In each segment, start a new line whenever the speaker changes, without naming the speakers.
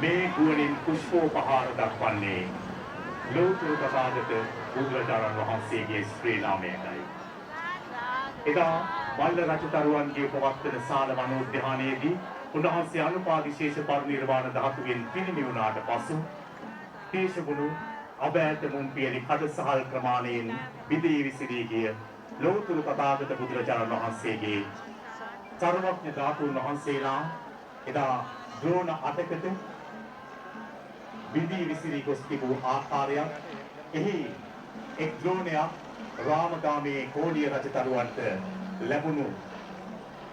මේ ගුවනින් පුෂ්පෝපහාර දක්වන්නේ ලෝතුරු තථාගත බුදුරජාණන් වහන්සේගේ ශ්‍රී නාමයයි. එදා මල්ල රජතරුවන්ගේ පවත්වන සාල වනෝද්‍යානයේදී උන්වහන්සේ අනුපාදිශේෂ පරිනිර්වාණ ධාතුවෙන් පිරිනිවුණාට පසු තේශගුණු අබෑත මුම්පියලි කඩසහල් ප්‍රමාණයෙන් විදී විසිරී ගිය ලෝතුරු තථාගත බුදුරජාණන් වහන්සේගේ සර්වඥ ධාතුන් වහන්සේලා එදා ද්‍රෝණ අටකට විදී විසිරී ගොස් තිබූ ආකාරයක් එහි එක් ද්‍රෝණයක් රාමගාමී කෝලිය රජතරුවන්ට ලැබුණු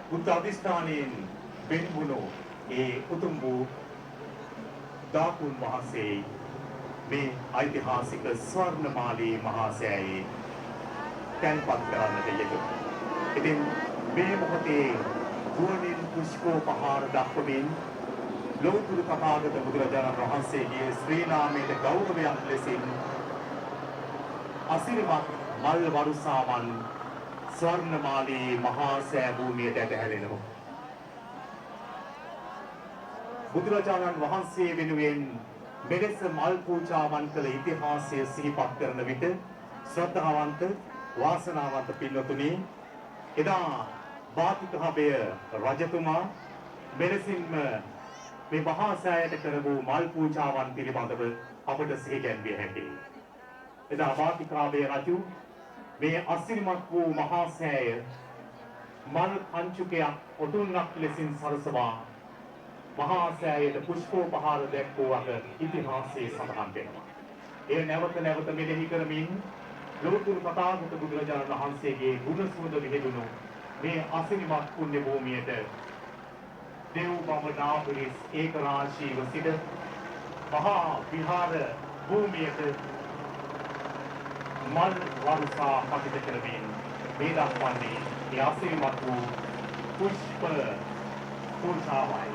බුද්ධ අධිෂ්ඨානයෙන් වෙන්වුණු ඒ උතුම් වූ ධාතුන් වහන්සේ මේ ඓතිහාසික ස්වර්ණමාලී මහා සෑයේ තැන්පත් කරන්නට යෙදුණා. ඉතින් මේ මොහොතේ ගුවනින් පුෂ්පෝපහාර දක්වමින් ලෝතුරු තථාගත බුදුරජාණන් වහන්සේගේ ශ්‍රී නාමයට ගෞරවයක් ලෙසින් අසිරිමත් මල් වරුසාවන් ස්වර්ණමාලී මහා සෑ භූමියට ඇදහැරෙනවා. බුදුරජාණන් වහන්සේ වෙනුවෙන් මෙලෙස මල් පූජාවන් කළ ඉතිහාසය සිහිපත් කරන විට ශ්‍රද්ධාවන්ත වාසනාවන්ත පින්වතුනි, එදා වාතිකහබය රජතුමා මෙලෙසින්ම මේ මහා සෑයට කරපු මල් පූජාවන් පිළිබඳව අපට සිහි ගැන්විය හැකියි. එදා වාතිකාභය රජු මේ අසිරිමත් වූ මහා සෑය මල් පංචුකයක් ඔටුන්නක් ලෙසින් සරසවා මහා සෑයට පුෂ්පෝපහාර දැක්වුවක ඉතිහාසයේ සඳහන් වෙනවා. එය නැවත නැවත මෙනෙහි කරමින් ලෝතුරු තථාගත බුදුරජාණන් වහන්සේගේ ගුණ සුවඳ විහිදුණු මේ අසිරිමත් පුණ්‍ය භූමියට දෙව් බඹනාපුරිස් ඒක රාශීව සිට මහා විහාර භූමියට මල් වරුසා පතිත කරමින් මේ දක්වන්නේ ඒ අසිරිමත් වූ පුෂ්ප පූජාවයි.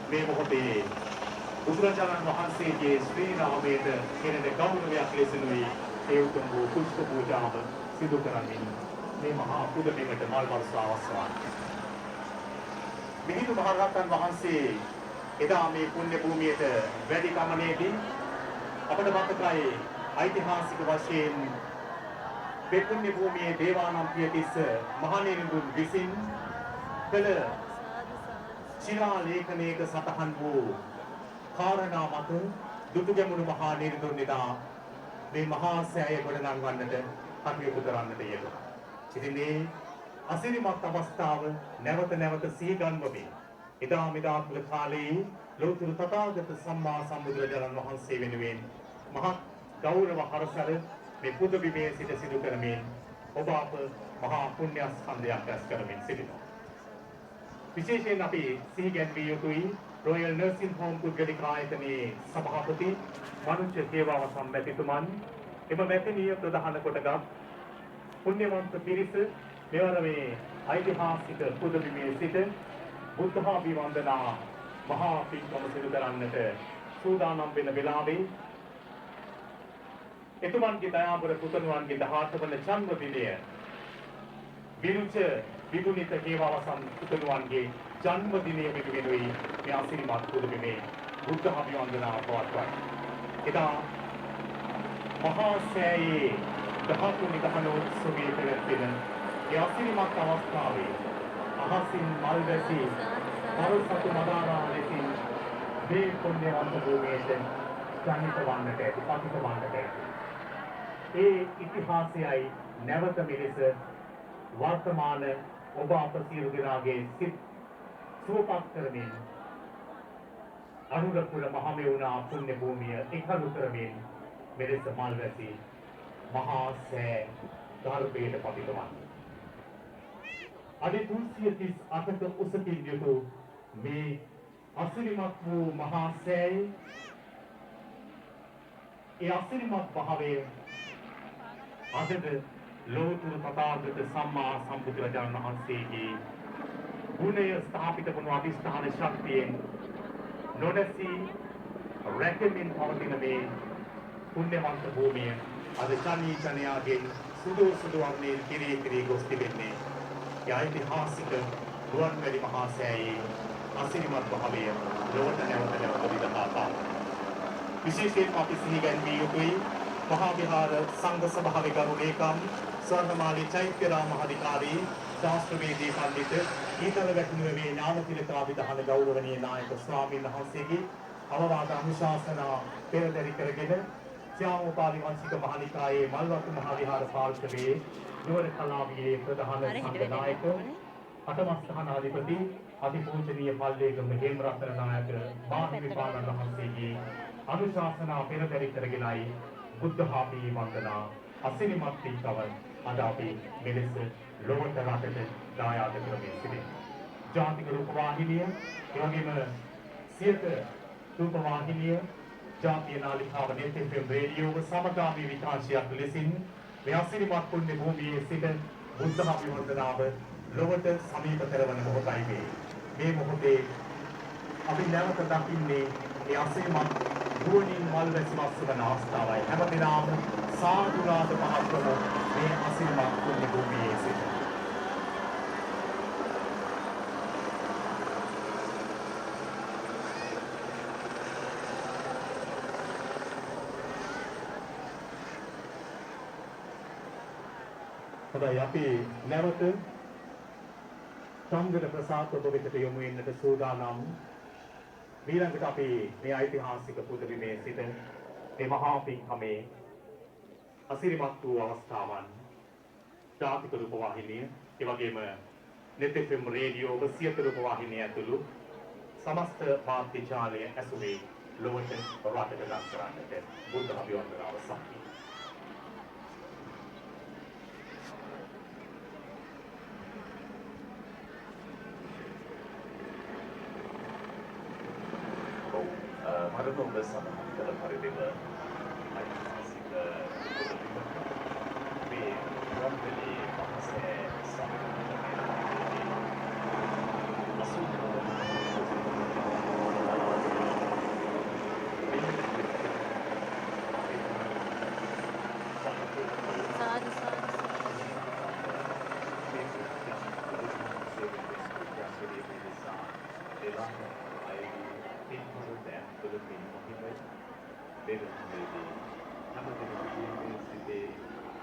මේ මොහොතේ බුදුරජාණන් වහන්සේගේ ශ්‍රී නාමයට කෙරෙන ගෞරවයක් ලෙසිනුයි ඒ උතුම් වූ පුෂ්ප පූජාව සිදු කරමින් මේ මහා පුදබිමට මල් වර්ෂාව අවසන්. මිහිඳු මහරහතන් වහන්සේ එදා මේ පුණ්‍ය භූමියට වැඩි ගමනේදී අපට මතකයි ඓතිහාසික වශයෙන් මේ පුණ්‍ය භූමියේ දේවානම්පියතිස්ස මහණෙනිඳුන් විසින් කළ ශිලා ලේඛනයක සටහන් වූ කාරණා මත දුටුගැමුණු මහා නිරිඳුන් එදා මේ මහා සෑය ගොඩනංවන්නට කටයුතු කරන්නට යෙදුණා. ඉතින් මේ අසිරිමත් අවස්ථාව නැවත නැවත සිහිගන්වමින් එදා මෙදා තුල කාලයේ ලෝතුරු තථාගත සම්මා සම්බුදුරජාණන් වහන්සේ වෙනුවෙන් මහත් ගෞරව හරසර මේ පුදබිමේ සිට සිදු කරමින් ඔබ අප මහා පුණ්‍ය ස්කන්ධයක් රැස් කරමින් සිටිනවා. විශේෂයෙන් අපි සිහි ගැන්විය යුතුයි රොයල් නර්සිං හෝම් පුද්ගලික ආයතනයේ සභාපති මනුෂ්‍ය සේවාව සම්මැතිතුමන් එම මැතිනිය ප්‍රධාන කොටගත් පුණ්‍යවන්ත පිරිස මෙවර මේ ඓතිහාසික පුදබිමේ සිට බුද්ධාභිවන්දනා මහා පින්කම සිදු කරන්නට සූදානම් වෙන වෙලාවේ එතුමන්ගේ දයාබර පුතණුවන්ගේ 18 වන ජන්මදිනය විරුච විගුණිත හේවාවසන් පුතණුවන්ගේ ජන්මදිනය වෙනුවෙනුයි මේ අසිරිමත් පුදබිමේ බුද්ධාභිවන්දනා පවත්වන්නේ. එදා මහා සෑයේ 13 නිදහනෝත්සවයේ පැවැත්වෙන ඒ අසිරිමත් අවස්ථාවේ අහසින් මල් වැසි පරසතු මදාරා ලෙසින් මේ පුණ්‍යවන්ත භූමියට ජනිත වන්නට ඇති පතිත වන්නට ඇති. ඒ ඉතිහාසයයි නැවත මෙලෙස වර්තමාන ඔබ අප සියලු දෙනාගේ සිත් සුවපත් කරමින් අනුරපුර මහමෙවුනා පුණ්‍ය භූමිය එකලු කරමින් මෙලෙස මල් වැසි මහා සෑ ගර්භයට පතිත වන්නේ. අඩි 338ක උසකින් යුතු මේ අසිරිමත් වූ මහා සෑය ඒ අසිරිමත් භාවය අදද ලෝතුරු තථාගත සම්මා සම්බුදුරජාණන් වහන්සේගේ ගුණය ස්ථාපිත වුණු අධිෂ්ඨාන ශක්තියෙන් නොනැසී රැකෙමින් පවතින මේ පුණ්‍යවන්ත භූමිය අද චනී චනයාගෙන් සුදු සුදු වර්ණයෙන් කිරී කිරී ගොස් තිබෙන්නේ ඓතිහාසික රුවන්වැලි මහා සෑයේ අසිරිමත් භාවය ලොවට නැවත නැවත විදහා විශේෂයෙන්ම අපි සිහි ගැන්විය යුතුයි මහා විහාර සංඝ සභාවේ ගරු ලේකම් ස්වර්ණමාලී චෛත්‍යරාම මහාධිකාරී ශාස්ත්‍රවේදී පඬිත ඊතල වැටුණුවේ ඥානතිලකාවිධාන ගෞරවනීය නායක ස්වාමීන් වහන්සේගේ අවවාද අනුශාසනා පෙරදරි කරගෙන ශ්‍යාමෝපාලි වංශික මහානිකායේ මල්වතු මහා විහාර පාර්ශවයේ නුවර කලාවියේ ප්‍රධාන සංඝ නායක අටමස්ථානාධිපති අතිපූජනීය පල්ලේගම හේමරත්න නායක මාහිමිපාණන් වහන්සේගේ අනුශාසනා පෙරදරි කරගෙනයි බුද්ධ හාමී වන්දනා අසිරිමත් පින්කම අද අපි මෙලෙස ලොවට රටට දායාද කරමින් සිටිනවා. ජාතික රූප වාහිනිය, එවැගේම සියත රූප වාහිනිය, ජාතිය නාලිකාව නෙත් රේඩියෝව සමගාමී විකාශයක් ලෙසින් මේ අසිරිමත් පුණ්‍ය භූමියේ සිට බුද්ධ හාමී වන්දනාව ලොවට සමීප කරවන මොහොතයි මේ. මේ මොහොතේ අපි නැවත දකින්නේ මේ අසිරිමත් ගුවනින් මල් වැසි වන අවස්ථාවයි. හැමදෙනාම සාදුනාද පහත්වමු මේ අසිරිමත් පුණ්‍ය භූමියේ සිට. හොඳයි අපි නැවත සංගත ප්‍රසාද ඔබ වෙතට යොමු වෙන්නට සූදානම්. ඊළඟට අපි මේ ඓතිහාසික පුදබිමේ සිට මේ මහා පින්කමේ අසිරිමත් වූ අවස්ථාවන් ජාතික රූප වාහිනිය, ඒ වගේම නෙත් FM රේඩියෝ සියත රූප වාහිනිය ඇතුළු සමස්ත මාධ්‍ය ජාලය ඇසුරේ ලොවට රටට ලක් කරන්නට බුද්ධ අභිවන්දනාව සමග
මරණ ඔබ සඳහන් කළ පරිදිම ඓතිහාසික මේ රම්පලි මහසෑය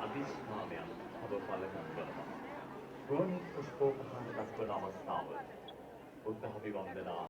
අදිස්මාවයන් ඔබ පලකම් කරනවා. ගෝනික් පුෂ්පෝපහාර දක්වන අවස්ථාව බුද්ධ අභිවන්දනා